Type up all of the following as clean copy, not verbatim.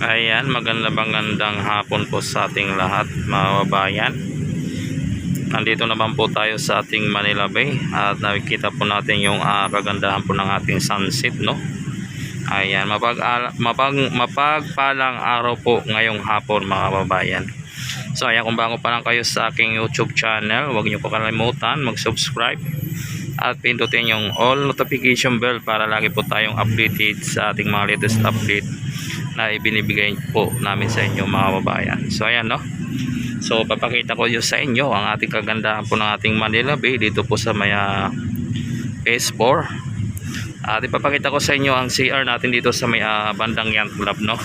Ayan, magandang hapon po sa ating lahat mga kababayan. Nandito naman po tayo sa ating Manila Bay at nakikita po natin yung kagandahan po ng ating sunset, no? Ayan, mapagpalang araw po ngayong hapon mga kababayan. So ayan, kung bago pa lang kayo sa aking YouTube channel, huwag niyo po kalimutan mag-subscribe at pindutin yung all notification bell para lagi po tayong updated sa ating mga latest update na ibinibigay po namin sa inyo mga kababayan. So ayan, no, so papakita ko yun sa inyo ang ating kagandahan po ng ating Manila Bay dito po sa may PS4. At ipapakita ko sa inyo ang CR natin dito sa may bandang Yacht Club, no.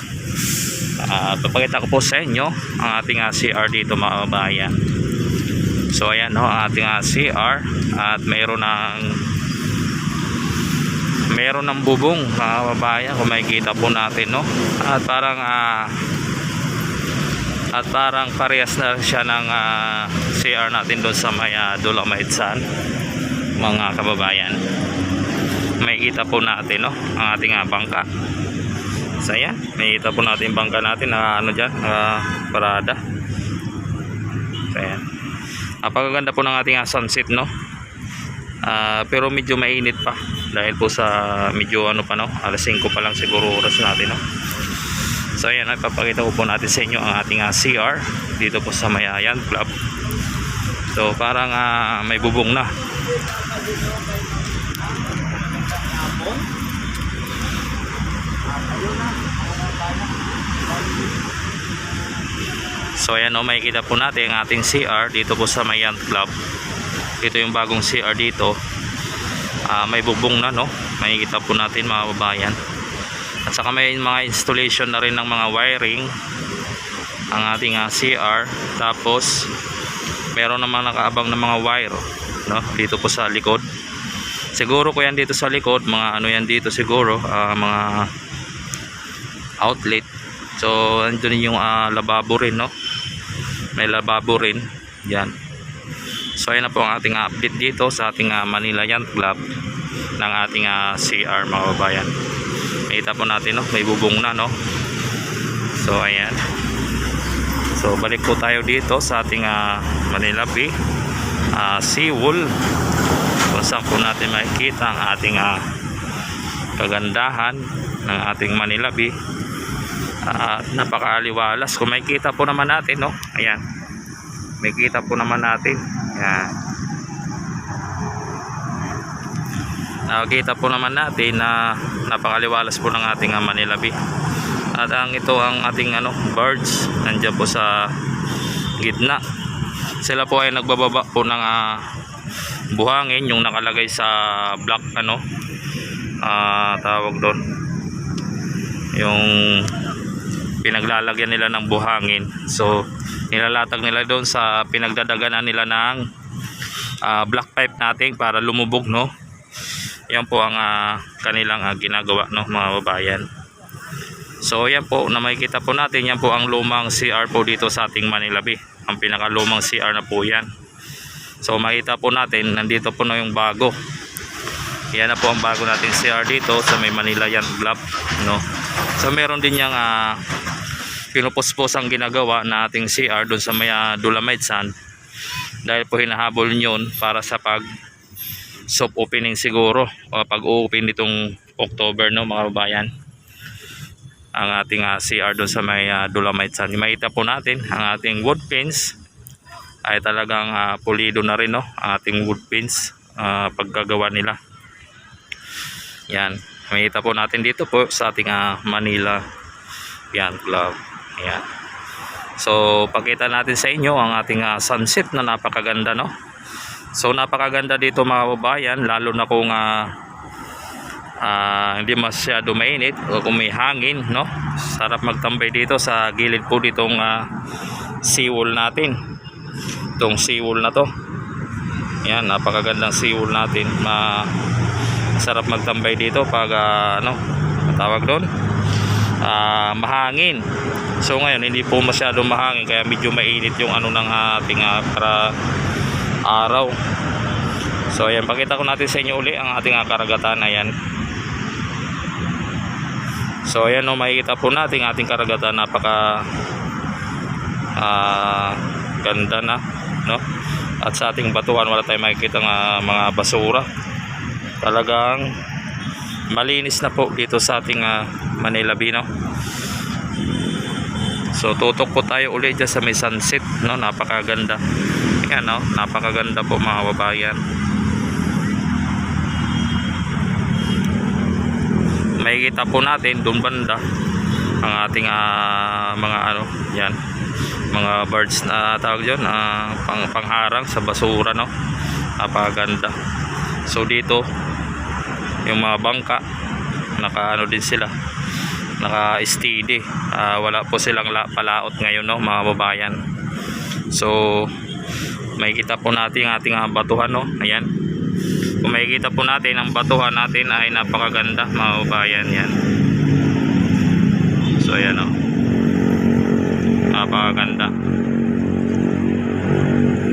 Papakita ko po sa inyo ang ating CR dito mga kababayan. So ayan, no, ang ating CR at mayroon ng bubong mga kababayan kung makikita po natin, no. At parang parehas na siya ng CR natin doon sa may Dolomite Sand mga kababayan. Makikita po natin, no, ang ating bangka. So ayan, makikita po natin bangka natin na dyan, parada. So ayan, napakaganda po ng ating sunset, no. Pero medyo mainit pa dahil po sa medyo pa, no, alas 5 pa lang siguro oras natin, no. So ayan, ipapakita ko po natin sa inyo ang ating CR dito po sa may Yacht Club. So parang may bubong na. So ayan, no, makikita po natin ang ating CR dito po sa may Yacht Club. Ito yung bagong CR dito. May bubong na, no, makikita po natin mga kababayan. At saka may mga installation na rin ng mga wiring ang ating CR. Tapos meron namang nakaabang na mga wire, no, dito po sa likod. Siguro ko yan dito sa likod, mga yan dito siguro, mga outlet. So andun yung lababo rin, no, may lababo rin yan. So ayan na po ang ating update dito sa ating Manila Yacht Club ng ating CR mga kababayan. Makita po natin, no, may bubong na, no. So ayan, so balik po tayo dito sa ating Manila Bay Seawall, kung saan po natin makikita ang ating kagandahan ng ating Manila Bay. Napakaaliwalas. Kung makikita po naman natin, no, ayan, makikita po naman natin, ayan, nakikita po naman natin na napakaliwalas po ng ating Manila Bay. At ito ang ating birds nandiyan po sa gitna. Sila po ay nagbababa po ng buhangin, yung nakalagay sa black, tawag doon, yung pinaglalagyan nila ng buhangin. So nilalatag nila doon sa pinagdadaganan nila ng black pipe natin para lumubog, no. Yan po ang kanilang ginagawa, no, mga babayan. So yan po na makikita po natin, yan po ang lumang CR po dito sa ating Manila Bay. Ang pinakalumang CR na po yan. So makita po natin, nandito po na yung bago. Yan na po ang bago nating CR dito sa may Manila Yacht Club, no. So meron din yung pinupuspos ang ginagawa na ating CR doon sa may Dolomite Sand, dahil po hinahabol yun para sa soft opening siguro, o pag-open nitong October, no, mga kababayan, ang ating CR doon sa may Dolomite Sand. Makita po natin ang ating wood pins ay talagang pulido na rin, no, ang ating wood pins pagkagawa nila. Yan, makita po natin dito po sa ating Manila Yacht Club. Ayan. So pakita natin sa inyo ang ating sunset na napakaganda, no. So napakaganda dito mga kababayan, lalo na kung hindi masyado mainit o kung may hangin, no. Sarap magtambay dito sa gilid po ditong seawall natin. Itong seawall na to, yan, napakagandang seawall natin. Sarap magtambay dito pag tawag doon, mahangin. So ngayon hindi po masyado mahangin, kaya medyo mainit yung ng ating araw. So ayan, pakita ko natin sa inyo uli ang ating karagatan. Ayan, So ayan o, makikita po natin ating karagatan, napaka ganda na, no? At sa ating batuhan wala tayong makikita mga basura. Talagang malinis na po dito sa ating Manila Bay, no? So tutok po tayo ulit dyan sa may sunset, no? Napakaganda. Yan, no? Napakaganda po mga babayan. Makikita po natin doon banda ang ating mga yan, mga birds na tawag dyan, pangharang sa basura, no? Napakaganda. So dito yung mga bangka naka din sila, naka steady, wala po silang palaot ngayon, no mga babayan. So makikita po natin ang ating batuhan, no? Ayan, kung makikita po natin ang batuhan natin ay napakaganda mga babayan. Yan, so ayan, no? Napakaganda.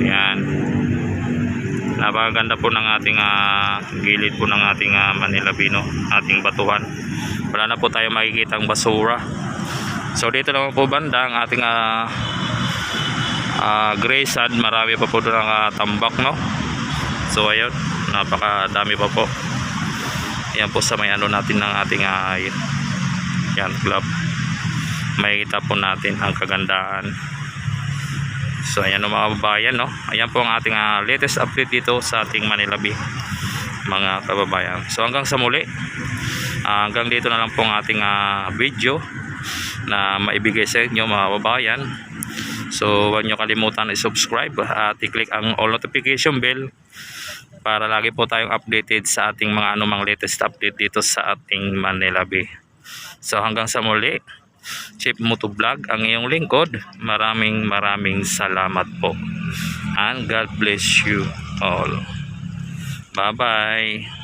Ayan, napakaganda po ng ating gilid po ng ating Manila Bay, no? Ating batuhan, wala na po tayo makikitang basura. So dito naman po banda ang ating gray sand, marami pa po doon ang tambak, no? So ayun, napakadami pa po. Yan po sa may natin ng ating yan club, makikita po natin ang kagandahan. So ayan o mga kababayan, no? Ayan po ang ating latest update dito sa ating Manila Bay mga kababayan. So hanggang sa muli, hanggang dito na lang po ang ating video na maibigay sa inyo mga kababayan. So huwag nyo kalimutan i-subscribe at i-click ang all notification bell para lagi po tayong updated sa ating mga anumang latest update dito sa ating Manila Bay. So hanggang sa muli, Chief Moto Vlog ang iyong lingkod. Maraming salamat po, and God bless you all. Bye bye.